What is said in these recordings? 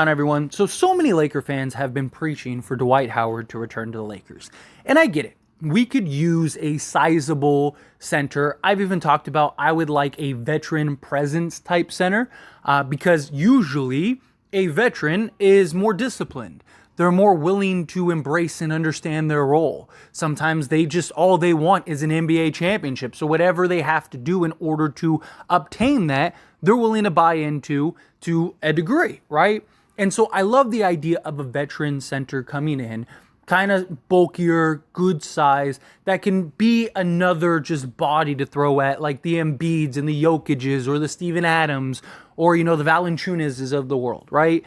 On everyone. So many Laker fans have been preaching for Dwight Howard to return to the Lakers. And I get it. We could use a sizable center. I've even talked about I would like a veteran presence type center because usually a veteran is more disciplined. They're more willing to embrace and understand their role. Sometimes all they want is an NBA championship. So whatever they have to do in order to obtain that, they're willing to buy into to a degree, right? And so I love the idea of a veteran center coming in, kind of bulkier, good size, that can be another just body to throw at, like the Embiids and the Jokic's or the Steven Adams or, the Valanciunas's of the world, right?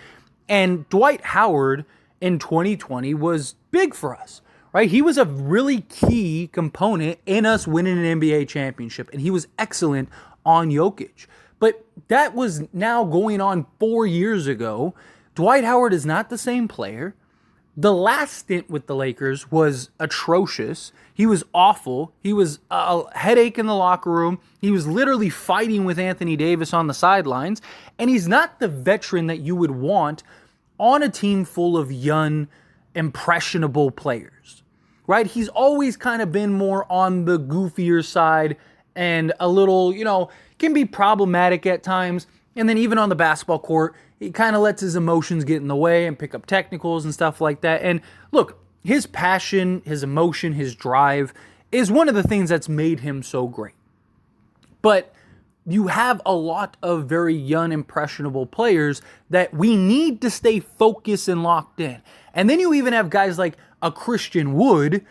And Dwight Howard in 2020 was big for us, right? He was a really key component in us winning an NBA championship, and he was excellent on Jokic. But that was now going on 4 years ago. Dwight Howard is not the same player. The last stint with the Lakers was atrocious. He was awful. He was a headache in the locker room. He was literally fighting with Anthony Davis on the sidelines. And he's not the veteran that you would want on a team full of young, impressionable players, right? He's always kind of been more on the goofier side and a little, can be problematic at times. And then even on the basketball court, he kind of lets his emotions get in the way and pick up technicals and stuff like that. And look, his passion, his emotion, his drive is one of the things that's made him so great. But you have a lot of very young, impressionable players that we need to stay focused and locked in. And then you even have guys like a Christian Wood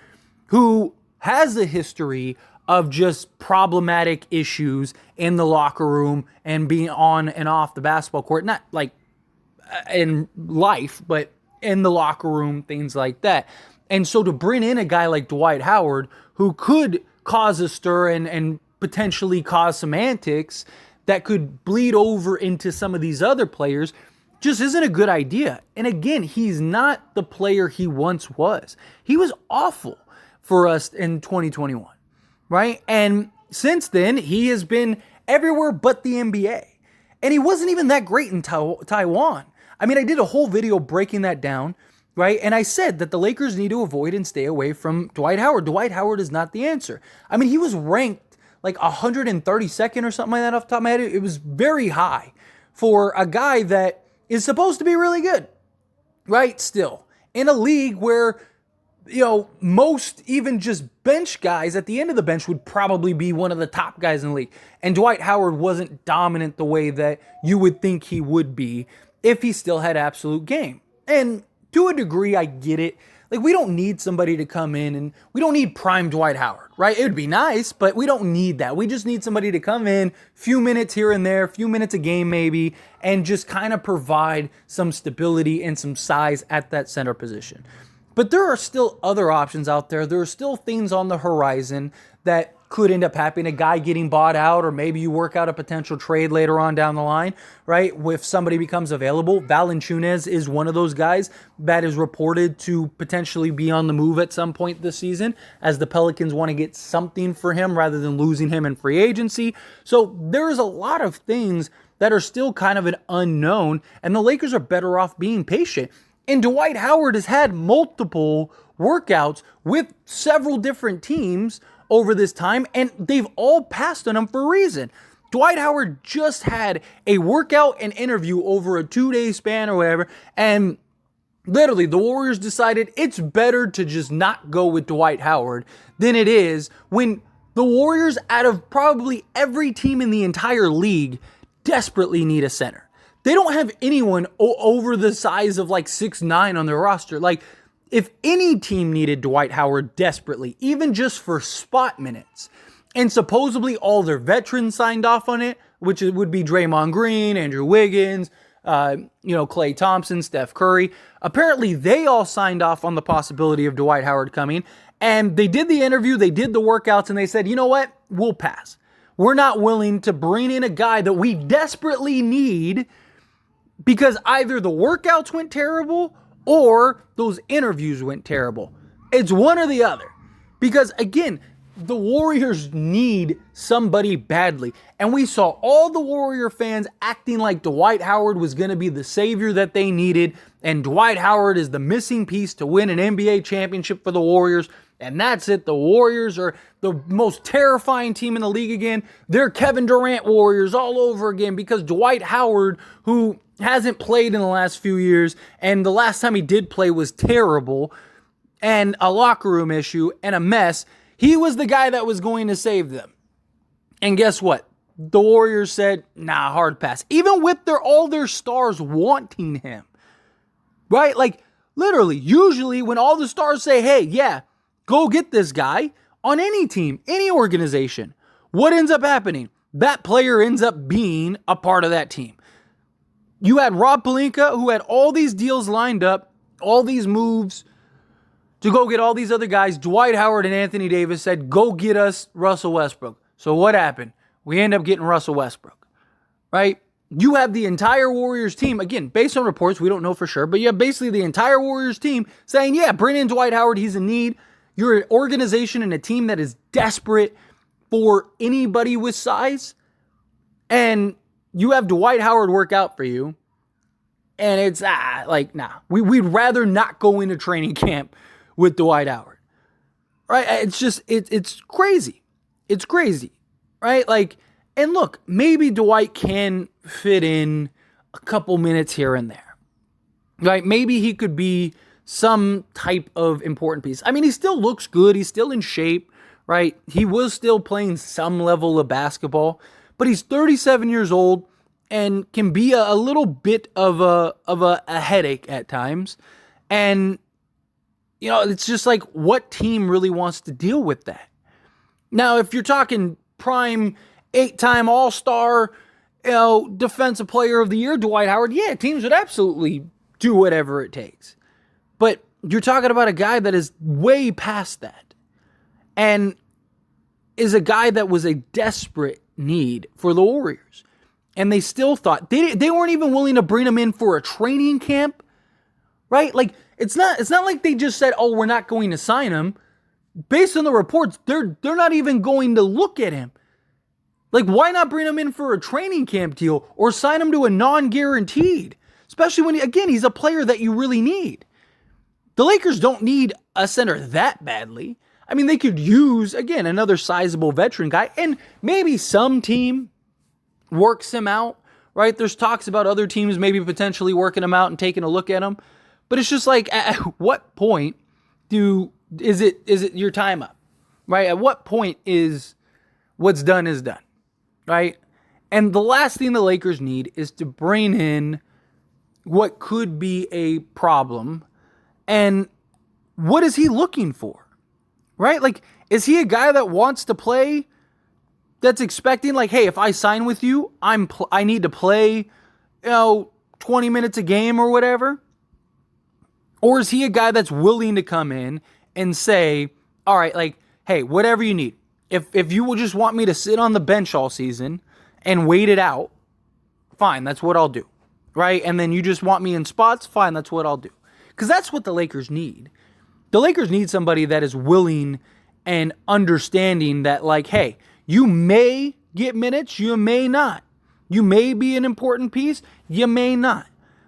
who has a history of just problematic issues in the locker room and being on and off the basketball court. Not like in life, but in the locker room, things like that. And so to bring in a guy like Dwight Howard, who could cause a stir and potentially cause some antics that could bleed over into some of these other players, just isn't a good idea. And again, he's not the player he once was. He was awful for us in 2021. Right? And since then, he has been everywhere but the NBA. And he wasn't even that great in Taiwan. I mean, I did a whole video breaking that down, right? And I said that the Lakers need to avoid and stay away from Dwight Howard. Dwight Howard is not the answer. I mean, he was ranked like 132nd or something like that off the top of my head. It was very high for a guy that is supposed to be really good, right? Still, in a league where most even just bench guys at the end of the bench would probably be one of the top guys in the league. And Dwight Howard wasn't dominant the way that you would think he would be if he still had absolute game. And to a degree, I get it. Like, we don't need somebody to come in and we don't need prime Dwight Howard, right? It would be nice, but we don't need that. We just need somebody to come in, few minutes here and there, few minutes a game maybe, and just kind of provide some stability and some size at that center position. But there are still other options out there. There are still things on the horizon that could end up happening. A guy getting bought out, or maybe you work out a potential trade later on down the line, right? If somebody becomes available. Valanciunas is one of those guys that is reported to potentially be on the move at some point this season, as the Pelicans want to get something for him rather than losing him in free agency. So there's a lot of things that are still kind of an unknown, and the Lakers are better off being patient. And Dwight Howard has had multiple workouts with several different teams over this time, and they've all passed on him for a reason. Dwight Howard just had a workout and interview over a 2-day span or whatever, and literally the Warriors decided it's better to just not go with Dwight Howard than it is when the Warriors, out of probably every team in the entire league, desperately need a center. They don't have anyone over the size of like 6'9" on their roster. Like, if any team needed Dwight Howard desperately, even just for spot minutes, and supposedly all their veterans signed off on it, which would be Draymond Green, Andrew Wiggins, Klay Thompson, Steph Curry. Apparently, they all signed off on the possibility of Dwight Howard coming, and they did the interview, they did the workouts, and they said, you know what? We'll pass. We're not willing to bring in a guy that we desperately need because either the workouts went terrible or those interviews went terrible. It's one or the other. Because again, the Warriors need somebody badly. And we saw all the Warrior fans acting like Dwight Howard was going to be the savior that they needed. And Dwight Howard is the missing piece to win an NBA championship for the Warriors. And that's it. The Warriors are the most terrifying team in the league again. They're Kevin Durant Warriors all over again because Dwight Howard, who hasn't played in the last few years, and the last time he did play was terrible, and a locker room issue and a mess, he was the guy that was going to save them. And guess what? The Warriors said, nah, hard pass. Even with all their stars wanting him. Right? Like, literally, usually when all the stars say, hey, yeah, go get this guy on any team, any organization, what ends up happening? That player ends up being a part of that team. You had Rob Pelinka, who had all these deals lined up, all these moves to go get all these other guys. Dwight Howard and Anthony Davis said, go get us Russell Westbrook. So what happened? We end up getting Russell Westbrook, right? You have the entire Warriors team, again, based on reports, we don't know for sure, but you have basically the entire Warriors team saying, yeah, bring in Dwight Howard, he's in need. You're an organization and a team that is desperate for anybody with size, and you have Dwight Howard work out for you, and it's, nah. We'd rather not go into training camp with Dwight Howard, right? It's just, it's crazy. It's crazy, right? Like, and look, maybe Dwight can fit in a couple minutes here and there, right? Maybe he could be some type of important piece. I mean, he still looks good. He's still in shape, right? He was still playing some level of basketball, but he's 37 years old and can be a little bit of a headache at times. And, you know, it's just like, what team really wants to deal with that? Now, if you're talking prime 8-time All-Star, Defensive Player of the Year, Dwight Howard, yeah, teams would absolutely do whatever it takes. But you're talking about a guy that is way past that and is a guy that was a desperate need for the Warriors. And they still thought, they weren't even willing to bring him in for a training camp, right? Like, it's not like they just said, oh, we're not going to sign him. Based on the reports, they're not even going to look at him. Like, why not bring him in for a training camp deal or sign him to a non-guaranteed? Especially when, again, he's a player that you really need. The Lakers don't need a center that badly. I mean, they could use, again, another sizable veteran guy, and maybe some team works him out, right? There's talks about other teams maybe potentially working him out and taking a look at him. But it's just like, at what point is it your time up, right? At what point is what's done is done, right? And the last thing the Lakers need is to bring in what could be a problem. And what is he looking for, right? Like, is he a guy that wants to play, that's expecting, like, hey, if I sign with you, I need to play, 20 minutes a game or whatever? Or is he a guy that's willing to come in and say, all right, like, hey, whatever you need. If you will just want me to sit on the bench all season and wait it out, fine, that's what I'll do, right? And then you just want me in spots, fine, that's what I'll do. Because that's what the Lakers need. The Lakers need somebody that is willing and understanding that, like, hey, you may get minutes, you may not. You may be an important piece, you may not.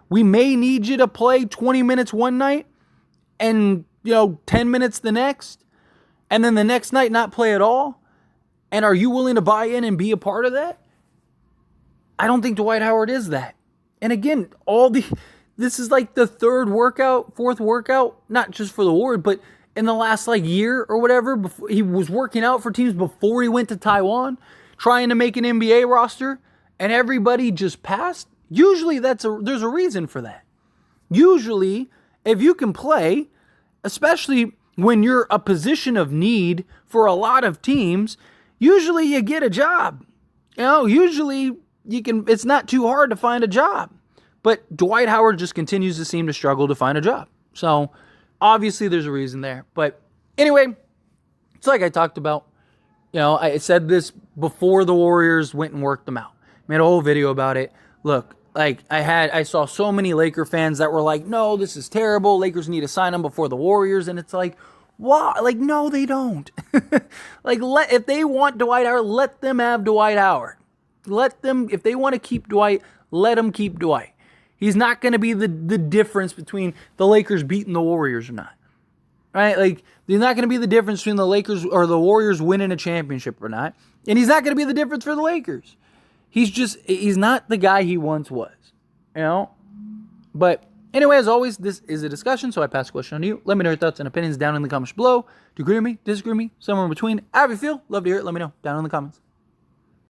We may need you to play 20 minutes one night and, 10 minutes the next, and then the next night not play at all. And are you willing to buy in and be a part of that? I don't think Dwight Howard is that. And again, this is like the fourth workout, not just for the Warriors, but in the last year or whatever. Before, he was working out for teams before he went to Taiwan, trying to make an NBA roster, and everybody just passed. Usually there's a reason for that. Usually, if you can play, especially when you're a position of need for a lot of teams, usually you get a job. Usually it's not too hard to find a job. But Dwight Howard just continues to seem to struggle to find a job. So, obviously there's a reason there. But anyway, it's like I talked about. I said this before the Warriors went and worked them out. Made a whole video about it. Look, I saw so many Laker fans that were like, no, this is terrible. Lakers need to sign him before the Warriors. And it's like, Why? Like, no, they don't. Like, if they want Dwight Howard, let them have Dwight Howard. Let them, if they want to keep Dwight, let them keep Dwight. He's not going to be the difference between the Lakers beating the Warriors or not. Right? Like, he's not going to be the difference between the Lakers or the Warriors winning a championship or not. And he's not going to be the difference for the Lakers. He's not the guy he once was. You know? But anyway, as always, this is a discussion, so I pass the question on to you. Let me know your thoughts and opinions down in the comments below. Do you agree with me? Disagree with me? Somewhere in between. However you feel, love to hear it. Let me know down in the comments.